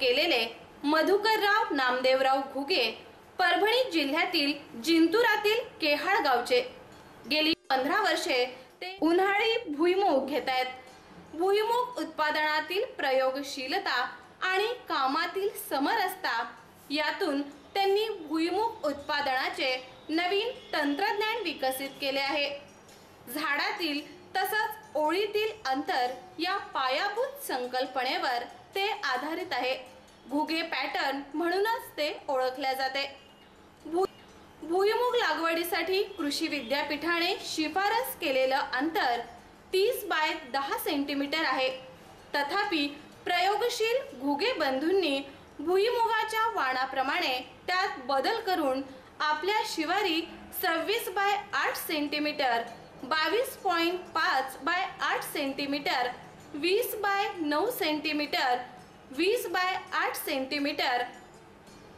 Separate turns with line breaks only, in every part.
केलेले मधुकरराव नामदेवराव घुगे परभणी जिल्ह्यातील जिंतुरातील केहाळ गावचे गेली 15 वर्षे ते उन्हाळी भुईमूग घेत आहेत। भुईमूग उत्पादनातील प्रयोगशीलता आणि कामातील समरसता यातून त्यांनी भुईमूग उत्पादनाचे नवीन तंत्रज्ञान विकसित केले आहे। झाडातील तसंच ओळीतील अंतर या पायाभूत संकल्पनेवर ते आधारित आहे। घुगे पॅटर्न म्हणूनच ते ओळखले जाते। भुईमूग लागवडीसाठी कृषी विद्यापीठाने शिफारस केलेलं अंतर 30 बाय 10 सेंटीमीटर आहे। तथापि प्रयोगशील घुगे बंधूंनी भुईमुगाच्या वाणाप्रमाणे त्यात बदल करून आपल्या शिवारी 26 by 8 centimetre, 22.5 by 8 centimetre, 20 by 9 centimetre, 20 by 8 centimetre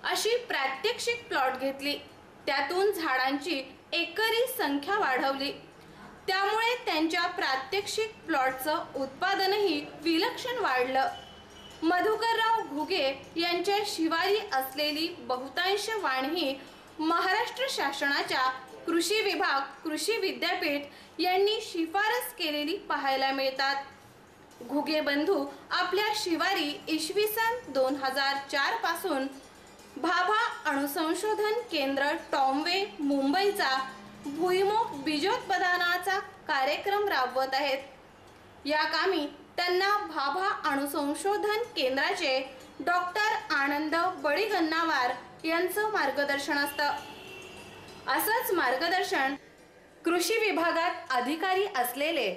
अशी प्रात्यक्षिक प्लॉट घेतली। त्यातून झाडांची एकरी संख्या वाढवली। त्यामुळे त्यांच्या प्रात्यक्षिक प्लॉटचं उत्पादनही विलक्षण वाढलं। मधुकरराव घुगे यांच्या शिवारी असलेली बहुतांश वाणही महाराष्ट्र शासनाच्या कृषी विभाग, कृषी विद्यापीठ यांनी शिफारस केलेली पाहायला मिळतात। घुगे बंधू आपल्या शिवारी इसवी सन 2004 पासून भाभा अणुसंशोधन केंद्र टॉमवे मुंबईचा भुईमूग बीजोत्पादनाचा कार्यक्रम राबवत आहेत। या कामी त्यांना भाभा अणुसंशोधन केंद्राचे डॉक्टर आनंद बळीगन्नावार यांचं मार्गदर्शन असतं। असंच मार्गदर्शन कृषी विभागात अधिकारी असलेले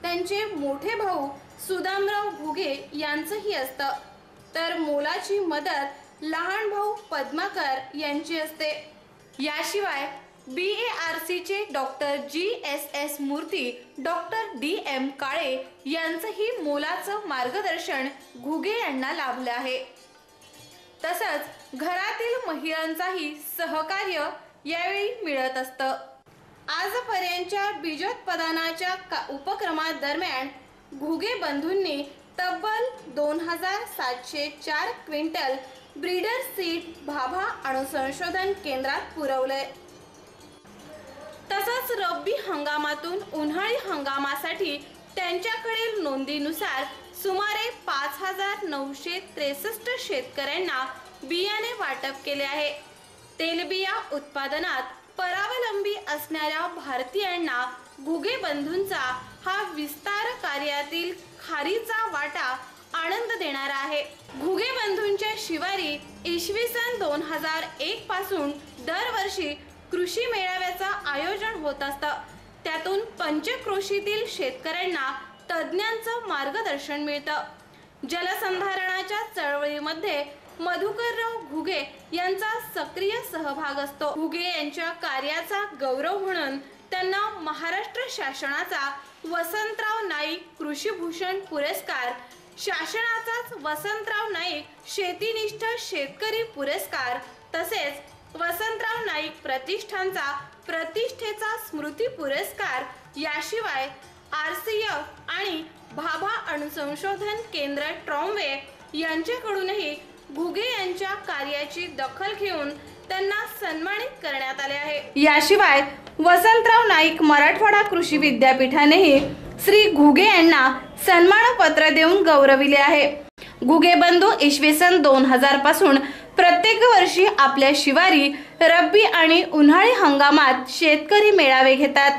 त्यांचे मोठे भाऊ सुदामराव घुगे यांचंही असतं। तर मोलाची मदत लहान भाऊ पद्माकर यांची असते। याशिवाय BARC चे डॉक्टर GSS मूर्ती, डॉक्टर DM काळे यांचंही मोलाचं मार्गदर्शन घुगे यांना लाभले आहे। तसंच घरातील महिलांचाही सहकार्य यावेळी मिळत असतं। आजपर्यंतच्या बीजोत्पादनाच्या उपक्रमादरम्यान घुगे बंधूंनी तब्बल 2704 क्विंटल ब्रीडर सीड भाभा अणुसंशोधन केंद्रात पुरवले। तसंच रब्बी हंगामातून उन्हाळी हंगामासाठी त्यांच्याकडील नोंदीनुसार सुमारे 5963 शेतकऱ्यांना बियाणे वाटप केले आहे। तेलबिया उत्पादनात परावलंबी असणाऱ्या भारतीयांना घुगे बंधूंचा हा विस्तार कार्यातील खारीचा वाटा आनंद देणारा आहे। घुगे बंधूंच्या शिवारी इसवी सन 2001 पासून दरवर्षी कृषी मेळाव्याचं आयोजन होत असतं। त्यातून पंचक्रोशीतील शेतकऱ्यांना तज्ञांचं मार्गदर्शन मिळतं। जलसंधारणाच्या चळवळीमध्ये मधुकरराव घुगे यांचा सक्रिय सहभाग असतो। घुगे यांच्या कार्याचा गौरव म्हणून त्यांना महाराष्ट्र शासनाचा वसंतराव नाईक कृषीभूषण पुरस्कार, शासनाचाच वसंतराव नाईक शेतीनिष्ठ शेतकरी पुरस्कार तसेच वसंतराव नाईक प्रतिष्ठानचा प्रतिष्ठेचा स्मृती पुरस्कार याशिवाय RCF आणि भाभा अणुसंशोधन केंद्र ट्रॉमवे यांच्याकडूनही घुगे यांच्या कार्याची दखल घेऊन त्यांना सन्मानित करण्यात आले आहे। याशिवाय वसंतराव नाईक मराठवाडा कृषी विद्यापीठानेही श्री घुगे यांना सन्मानपत्र देऊन गौरविले आहे। घुगे बंधू इसवी सन 2000 पासून प्रत्येक वर्षी आपल्या शिवारी रब्बी आणि उन्हाळी हंगामात शेतकरी मेळावे घेतात।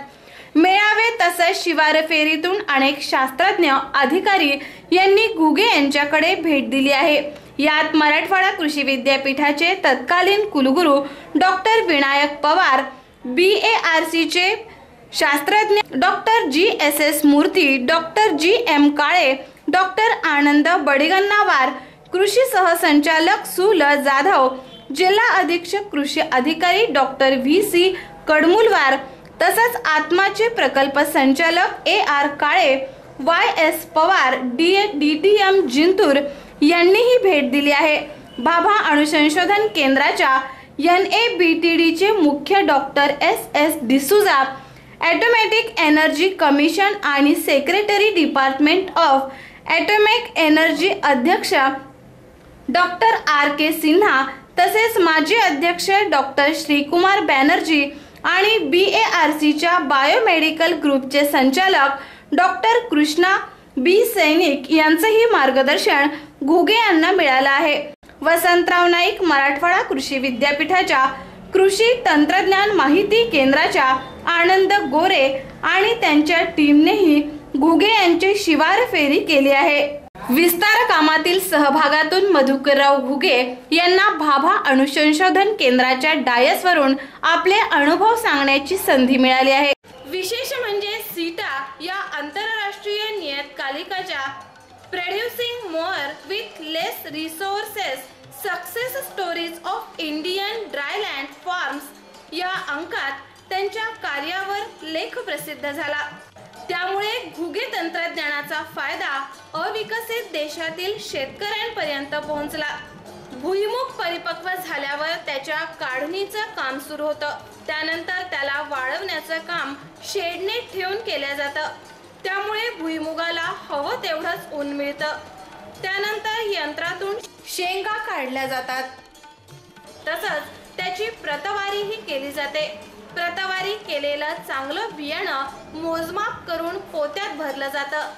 मेळावे तसेच शिवार फेरीतून अनेक शास्त्रज्ञ अधिकारी यांनी घुगे यांच्याकडे भेट दिली आहे। यात मराठवाडा कृषी विद्यापीठाचे तत्कालीन कुलगुरू डॉक्टर विनायक पवार, BARC चे शास्त्रज्ञ डॉक्टर GSS मूर्ती, डॉक्टर GM काळे, डॉक्टर आनंद बळीगन्नावार, कृषी सहसंचालक सुल जाधव, जिल्हा अधीक्षक कृषी अधिकारी डॉक्टर VC कडमुलवार तसंच आत्माचे प्रकल्प संचालक AR काळे, YS पवार, DTM जिंतूर यांनीही भेट दिली आहे। भाभा अणुसंशोधन केंद्राच्या NABTD चे मुख्य doctor SS D'Souza, automatic energy commission आणि secretary department of atomic energy अध्यक्ष डॉक्टर R.K. सिन्हा तसेच माजी अध्यक्ष डॉक्टर श्रीकुमार बॅनर्जी आणि BARCच्या बायोमेडिकल ग्रुपचे संचालक डॉक्टर कृष्णा B. सैनिक यांचेही मार्गदर्शन घुगे यांना मिळालं आहे। वसंतराव नाईक मराठवाडा कृषी विद्यापीठाच्या कृषी तंत्रज्ञान माहिती केंद्राच्या आनंद गोरे आणि त्यांच्या टीमनेही घुगे यांची शिवार फेरी केली आहे। विस्तार कामातील सहभागातून मधुकरराव घुगे यांना भाभा अणुसंशोधन केंद्राच्या डायसवरून आपले अनुभव सांगण्याची संधी मिळाली आहे। विशेष म्हणजे सीटा या आंतरराष्ट्रीय नियतकालिकाच्या producing more with less resources success stories of Indian dryland farms या अंकात त्यांच्या कार्यावर लेख प्रसिद्ध झाला। त्यामुळे घुगे तंत्रज्ञानाचा फायदा अविकसित देशातील शेतकऱ्यांपर्यंत पोहोचला। भुईमुग परिपक्व झाल्यावर त्याच्या काढणीचं काम सुरू होतं। त्यानंतर त्याला वाळवण्याचं काम शेडने ठेवून केलं जातं। त्यामुळे भुईमुगाला हवं तेवढंच ऊन मिळतं। त्यानंतर यंत्रातून शेंगा काढल्या जातात, तसंच त्याची प्रतवारीही केली जाते। प्रतवारी केलेलं चांगलं बियाणं मोजमाप करून पोत्यात भरलं जातं।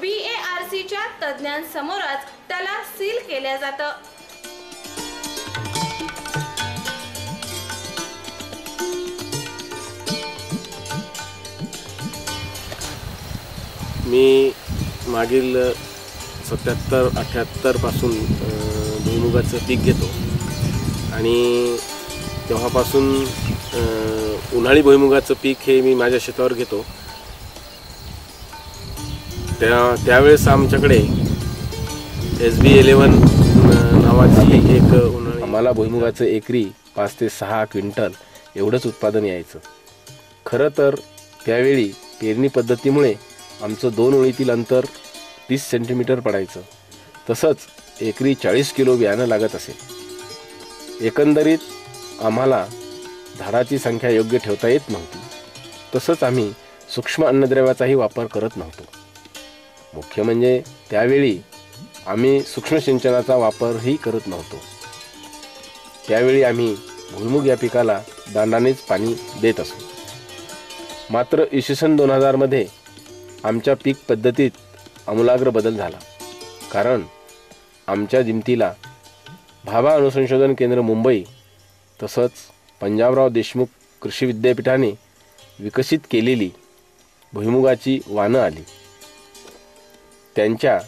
BARCच्या तज्ज्ञांसमोरच त्याला सील केलं जातं।
मी मागील 77-78 पासून भुईमुगाचं पीक घेतो आणि तेव्हापासून उन्हाळी भुईमुगाचं पीक हे मी माझ्या शेतावर घेतो। त्यावेळेस आमच्याकडे SB11 नावाची एक उन्हाळी आम्हाला भुईमुगाचं एकरी 5 ते 6 क्विंटल एवढंच उत्पादन यायचं। खरं तर त्यावेळी पेरणी पद्धतीमुळे आमचं 2 ओळीतील अंतर 30 सेंटीमीटर पडायचं, तसंच एकरी 40 किलो बियाणं लागत असेल। एकंदरीत आम्हाला झाडाची संख्या योग्य ठेवता येत नव्हती। तसंच आम्ही सूक्ष्म अन्नद्रव्याचाही वापर करत नव्हतो। मुख्य म्हणजे त्यावेळी आम्ही सूक्ष्म सिंचनाचा वापरही करत नव्हतो। त्यावेळी आम्ही भुईमुग या पिकाला दांडानेच पाणी देत असू। मात्र इसवी 2000 मध्ये आमच्या पीक पद्धतीत आमूलाग्र बदल झाला, कारण आमच्या जिमतीला भाभा अणुसंशोधन केंद्र मुंबई तसंच पंजाबराव देशमुख कृषी विद्यापीठाने विकसित केलेली भुईमुगाची वानं आली। त्यांच्या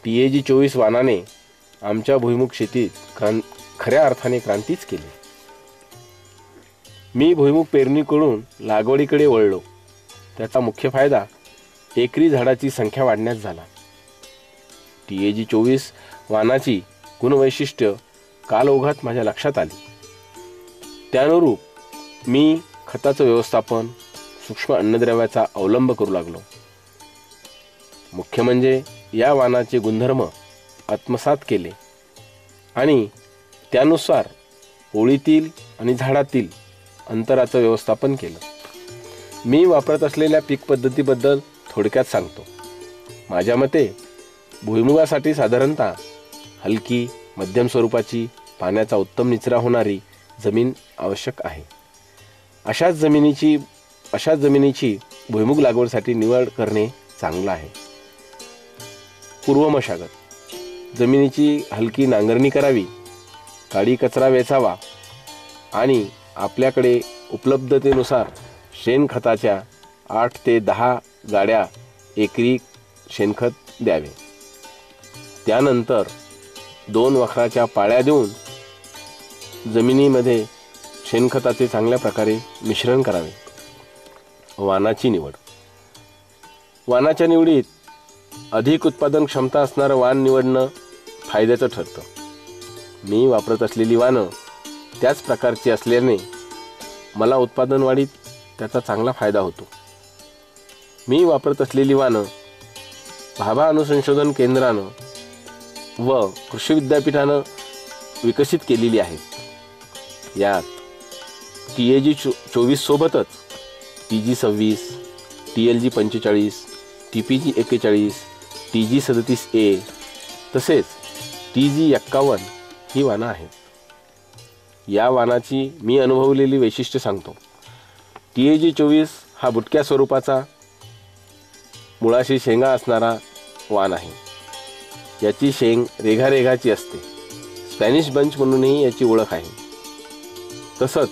TAG-24 वाणाने आमच्या भुईमुग शेतीत खऱ्या अर्थाने क्रांतीच केली। मी भुईमुग पेरणीकडून लागवडीकडे वळलो। त्याचा मुख्य फायदा एकरी झाडाची संख्या वाढण्यास झाला। TAG-24 वाणाची गुणवैशिष्ट्य कालओघात माझ्या लक्षात आली। त्यानुरूप मी खताचं व्यवस्थापन, सूक्ष्म अन्नद्रव्याचा अवलंब करू लागलो। मुख्य म्हणजे या वाणाचे गुणधर्म आत्मसात केले आणि त्यानुसार ओळीतील आणि झाडातील अंतराचं व्यवस्थापन केलं। मी वापरत असलेल्या पीक पद्धतीबद्दल थोडक्यात सांगतो। माझ्या मते भुईमुगासाठी साधारणतः हलकी मध्यम स्वरूपाची पाण्याचा उत्तम निचरा होणारी जमीन आवश्यक आहे। अशाच जमिनीची भुईमुग लागवडीसाठी निवड करणे चांगलं आहे। पूर्व मशागत, जमिनीची हलकी नांगरणी करावी, काडी कचरा वेचावा आणि आपल्याकडे उपलब्धतेनुसार शेणखताच्या 8 ते 10 गाड्या एकरी शेणखत द्यावे। त्यानंतर 2 वखराच्या पाळ्या देऊन जमिनीमध्ये शेणखताचे चांगल्या प्रकारे मिश्रण करावे। वाणाची निवड, वाणाच्या निवडीत अधिक उत्पादन क्षमता असणारं वाण निवडणं फायद्याचं ठरतं। मी वापरत असलेली वाणं त्याच प्रकारची असल्याने मला उत्पादन वाढीत त्याचा चांगला फायदा होतो। मी वापरत असलेली वाणं भाभा अणुसंशोधन केंद्रानं व कृषी विद्यापीठानं विकसित केलेली आहेत। यात TAG-24 सोबतच TG-26, TLG-45, TPG-41, TG-37A तसेच TG51 ही वाणं आहेत। या वाणाची मी अनुभवलेली वैशिष्ट्य सांगतो। TAG24 हा बुटक्या स्वरूपाचा मुळाशी शेंगा असणारा वाण आहे। याची शेंग रेघारेघाची असते। स्पॅनिश बंच म्हणूनही याची ओळख आहे। तसंच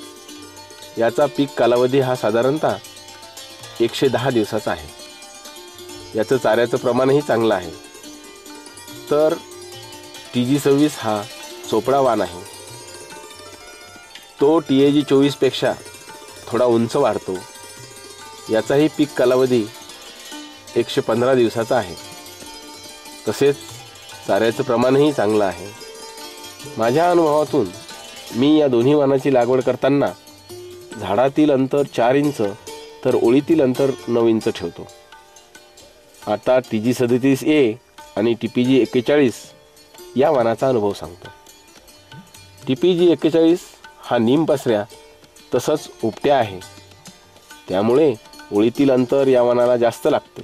याचा पीक कालावधी हा साधारणतः 110 दिवसाचा आहे। याचं चाऱ्याचं प्रमाणही चांगलं आहे। तर TG26 हा चोपडा वाण आहे। तो TAG24 पेक्षा थोडा उंच वाढतो। याचाही पीक कालावधी 115 दिवसाचा आहे। तसेच चाऱ्याचं प्रमाणही चांगलं आहे। माझ्या अनुभवातून मी या दोन्ही वाणाची लागवड करताना झाडातील अंतर 4 इंच तर ओळीतील अंतर 9 इंच ठेवतो। आता TG37A आणि TPG41 या वाणाचा अनुभव सांगतो। TPG41 हा नीमपसऱ्या तसंच उपट्या आहे। त्यामुळे ओळीतील अंतर या वाणाला जास्त लागते।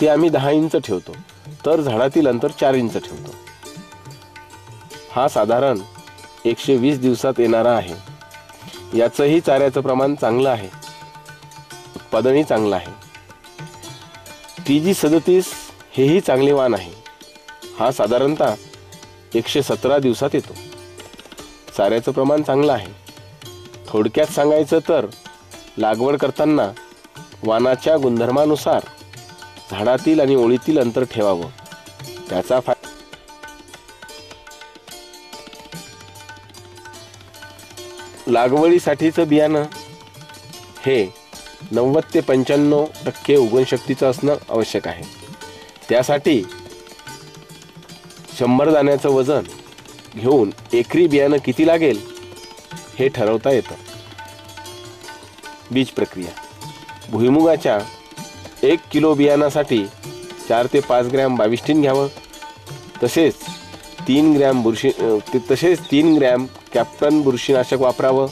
ते आम्ही 10 इंच ठेवतो तर झाडातील अंतर 4 इंच ठेवतो। हा साधारण 120 दिवसात येणारा आहे। याचंही चाऱ्याचं प्रमाण चांगलं आहे। उत्पादनही चांगलं आहे। TG37 हेही चांगले वाण आहे। हा साधारणतः 117 दिवसात येतो। चाऱ्याचं प्रमाण चांगलं आहे। थोडक्यात सांगायचं तर लागवड करताना वाणाच्या गुणधर्मानुसार झाडातील आणि ओळीतील अंतर ठेवावं। त्याचा लागवडीसाठीचं बियाणं हे 90 ते 95% उगवणशक्तीचं असणं आवश्यक आहे। त्यासाठी 100 दाण्याचं वजन घेऊन एकरी बियाणं किती लागेल हे ठरवता येतं। बीज प्रक्रिया भुईमुगाच्या 1 किलो बियाणासाठी 4 ते 5 ग्रॅम 22 घ्यावं। तसेच 3 ग्रॅम कॅप्टन बुरशीनाशक वापरावं।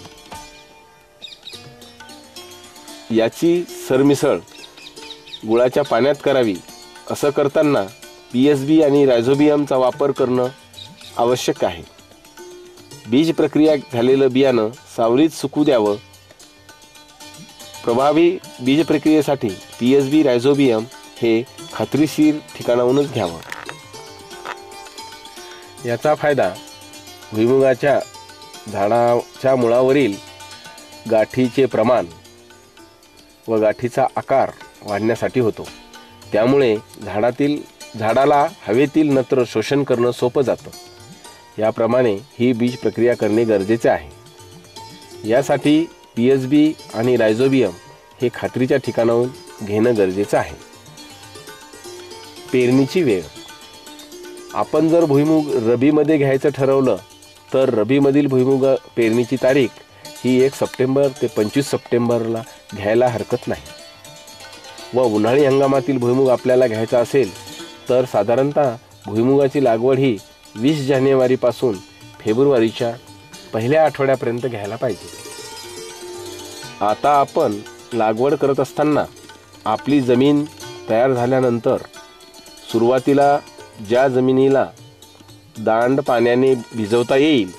याची सरमिसळ गुळाच्या पाण्यात करावी। असं करताना PSB आणि रायझोबियमचा वापर करणं आवश्यक आहे। बीज प्रक्रिया झालेलं बियाणं सावलीत सुकू द्यावं। प्रभावी बीज प्रक्रियेसाठी PSB रायझोबियम हे खात्रीशीर ठिकाणाहूनच घ्यावं। याचा फायदा भुईमुगाच्या झाडाच्या मुळावरील गाठीचे प्रमाण व गाठीचा आकार वाढण्यासाठी होतो। त्यामुळे झाडाला हवेतील नत्र शोषण करणं सोपं जातं। याप्रमाणे ही बीज प्रक्रिया करणे गरजेचे आहे। यासाठी PSB आणि रायझोबियम हे खात्रीच्या ठिकाणाहून घेणं गरजेचं आहे। पेरणीची वेळ आपण जर भुईमुग रबीमध्ये घ्यायचं ठरवलं तर रबीमधील भुईमुग पेरणीची तारीख ही 1 सप्टेंबर ते 25 सप्टेंबरला घ्यायला हरकत नाही। व उन्हाळी हंगामातील भुईमुग आपल्याला घ्यायचा असेल तर साधारणतः भुईमुगाची लागवड ही 20 जानेवारीपासून फेब्रुवारीच्या पहिल्या आठवड्यापर्यंत घ्यायला पाहिजे। आता आपण लागवड करत असताना आपली जमीन तयार झाल्यानंतर सुरुवातीला ज्या जमिनीला दांड पाण्याने भिजवता येईल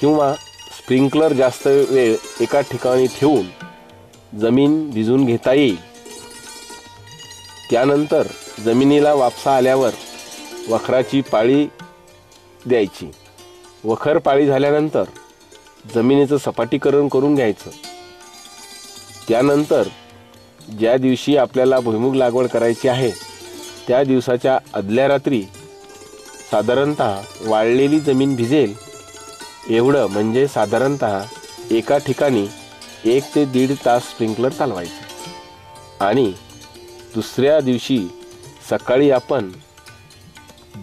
किंवा स्प्रिंकलर जास्त वेळ एका ठिकाणी ठेवून जमीन भिजून घेता येईल, त्यानंतर जमिनीला वापसा आल्यावर वखराची पाळी द्यायची। वखर पाळी झाल्यानंतर जमिनीचं सपाटीकरण करून घ्यायचं। त्यानंतर ज्या दिवशी आपल्याला भुईमुग लागवड करायची आहे त्या दिवसाच्या आदल्या रात्री साधारणतः वाळलेली जमीन भिजेल एवढं म्हणजे साधारणतः एका ठिकाणी 1 ते 1.5 तास स्प्रिंकलर चालवायचं। आणि दुसऱ्या दिवशी सकाळी आपण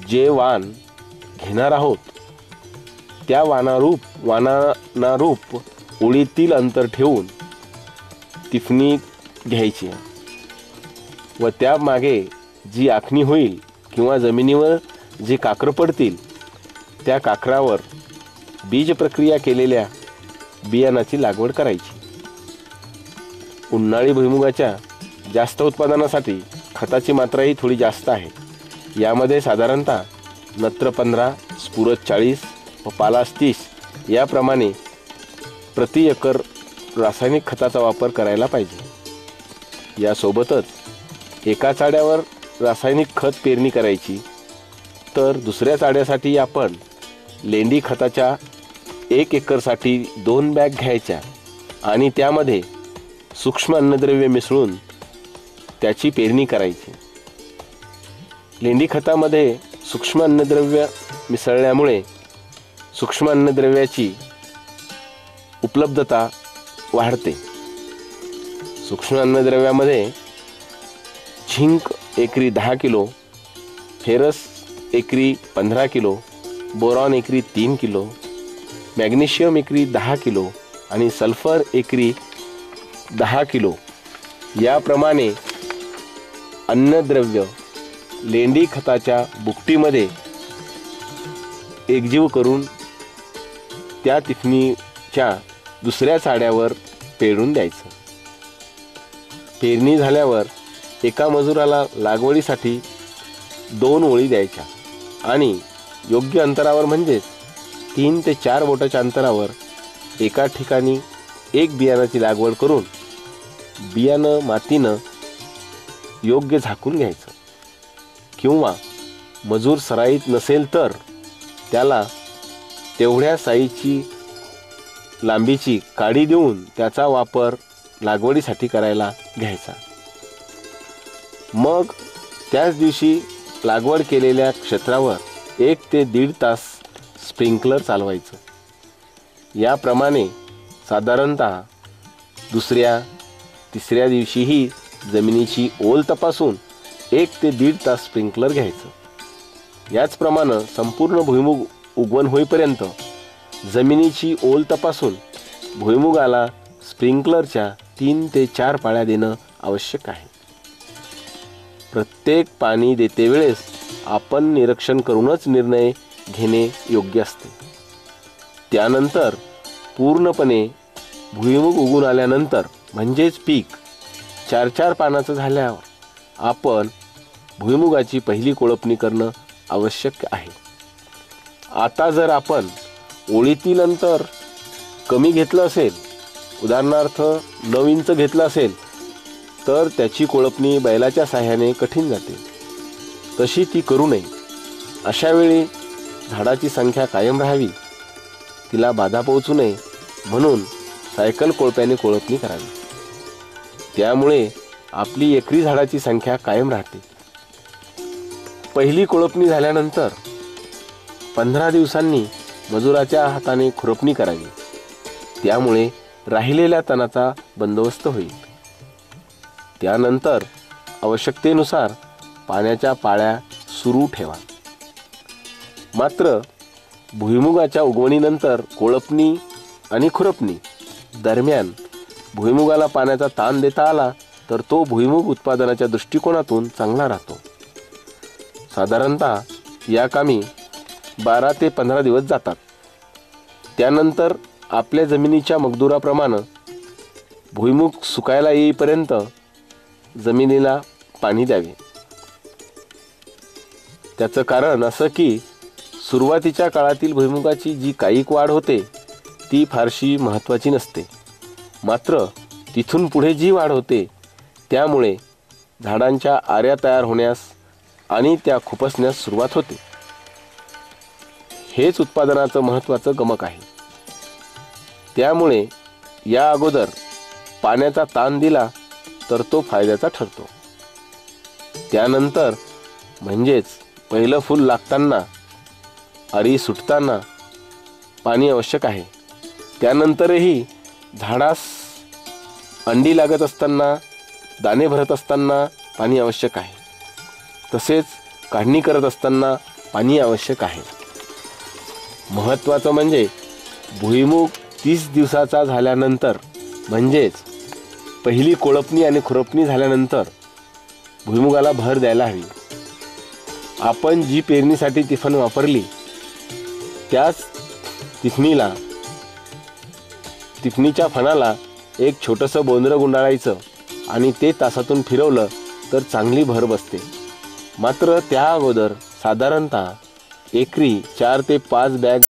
जे वाण घेणार आहोत त्या वाणारूप ओळीतील अंतर ठेवून तिफणी घ्यायची व त्यामागे जी आखणी होईल किंवा जमिनीवर जी काकरं पडतील त्या काकरावर बीज प्रक्रिया केलेल्या बियाणाची लागवड करायची। उन्हाळी भुईमुगाच्या जास्त उत्पादनासाठी खताची मात्राही थोडी जास्त आहे। यामध्ये साधारणतः नत्र 15, स्फुरद 40 व पालाश 30 याप्रमाणे प्रति एकर रासायनिक खताचा वापर करायला पाहिजे। यासोबतच एका चाड्यावर रासायनिक खत पेरणी करायची, तर दुसऱ्या चाड्यासाठी आपण लेंडी खताच्या 1 एकरसाठी 2 बॅग घ्यायच्या आणि त्यामध्ये सूक्ष्म अन्नद्रव्य मिसळून त्याची पेरणी करायची। लेंडी खतामध्ये सूक्ष्म अन्नद्रव्य मिसळल्यामुळे सूक्ष्म अन्नद्रव्याची उपलब्धता वाढते। सूक्ष्म अन्नद्रव्यामध्ये झिंक एकरी 10 किलो, फेरस एकरी 15 किलो, बोरॉन एकरी 3 किलो, मॅग्नेशियम एकरी 10 किलो आणि सल्फर एकरी 10 किलो याप्रमाणे अन्नद्रव्य लेंडी खताच्या बुकटीमध्ये एकजीव करून त्या तिफणीच्या दुसऱ्या चाड्यावर पेरून द्यायचं। पेरणी झाल्यावर एका मजुराला लागवडीसाठी 2 ओळी द्यायच्या आणि योग्य अंतरावर म्हणजेच 3 ते 4 बोटाच्या अंतरावर एका ठिकाणी एक बियाणाची लागवड करून बियाणं मातीनं योग्य झाकून घ्यायचं, किंवा मजूर सराईत नसेल तर त्याला तेवढ्या साईजची लांबीची काडी देऊन त्याचा वापर लागवडीसाठी करायला घ्यायचा। मग त्याच दिवशी लागवड केलेल्या क्षेत्रावर 1 ते 1.5 तास स्प्रिंकलर चालवायचं। याप्रमाणे साधारणतः दुसऱ्या तिसऱ्या दिवशीही जमिनीची ओल तपासून 1 ते 1.5 तास स्प्रिंकलर घ्यायचं। याचप्रमाणे संपूर्ण भुईमुग उगवण होईपर्यंत जमिनीची ओल तपासून भुईमुगाला स्प्रिंकलरच्या 3 ते 4 पाळ्या देणं आवश्यक आहे। प्रत्येक पाणी देते वेळेस आपण निरीक्षण करूनच निर्णय घेणे योग्य असते। त्यानंतर पूर्णपणे भुईमुग उगून आल्यानंतर म्हणजेच पीक 4-4 पानाचं झाल्यावर आपण भुईमुगाची पहिली कोळपणी करणं आवश्यक आहे। आता जर आपण ओळीतील अंतर कमी घेतलं असेल, उदाहरणार्थ 9 इंच घेतलं असेल, तर त्याची कोळपणी बैलाच्या साहाय्याने कठीण जाते, तशी ती करू नये। अशा वेळी झाडाची संख्या कायम राहावी, तिला बाधा पोहोचू नये म्हणून सायकल कोळप्याने कोळपणी करावी। त्यामुळे आपली एकरी झाडाची संख्या कायम राहते। पहिली कोळपणी झाल्यानंतर 15 दिवसांनी मजुराच्या हाताने खुरपणी करावी, त्यामुळे राहिलेल्या तणाचा बंदोबस्त होईल। त्यानंतर आवश्यकतेनुसार पाण्याच्या पाळ्या सुरू ठेवा। मात्र भुईमुगाच्या उगवणीनंतर कोळपणी आणि खुरपणी दरम्यान भुईमुगाला पाण्याचा ताण देता आला तर तो भुईमुग उत्पादनाच्या दृष्टिकोनातून चांगला राहतो। साधारणतः या कामी 12 ते 15 दिवस जातात। त्यानंतर आपल्या जमिनीच्या मजदुराप्रमाणे भुईमुग सुकायला येईपर्यंत जमिनीला पाणी द्यावे। त्याचं कारण असं की सुरुवातीच्या काळातील भुईमुगाची जी कायिक वाढ होते ती फारशी महत्त्वाची नसते, मात्र तिथून पुढे जी वाढ होते त्यामुळे झाडांच्या आऱ्या तयार होण्यास आणि त्या खुपसण्यास सुरुवात होते। हेच उत्पादनाचं महत्त्वाचं गमक आहे। त्यामुळे या अगोदर पाण्याचा ताण दिला तर तो फायद्याचा ठरतो। त्यानंतर म्हणजेच पहिलं फूल लागताना, अरी सुटताना पाणी आवश्यक आहे। त्यानंतरही झाडास अंडी लागत असताना, दाणे भरत असताना पाणी आवश्यक आहे। तसेच काढणी करत असताना पाणी आवश्यक आहे। महत्त्वाचं म्हणजे भुईमुग 30 दिवसाचा झाल्यानंतर म्हणजेच पहिली कोळपणी आणि खुरपणी झाल्यानंतर भुईमुगाला भर द्यायला हवी। आपण जी पेरणीसाठी तिफण वापरली त्याच तिफणीच्या फणाला एक छोटंसं बोंद्र गुंडाळायचं आणि ते तासातून फिरवलं तर चांगली भर बसते। मात्र त्या अगोदर साधारणतः एकरी 4 ते 5 बॅग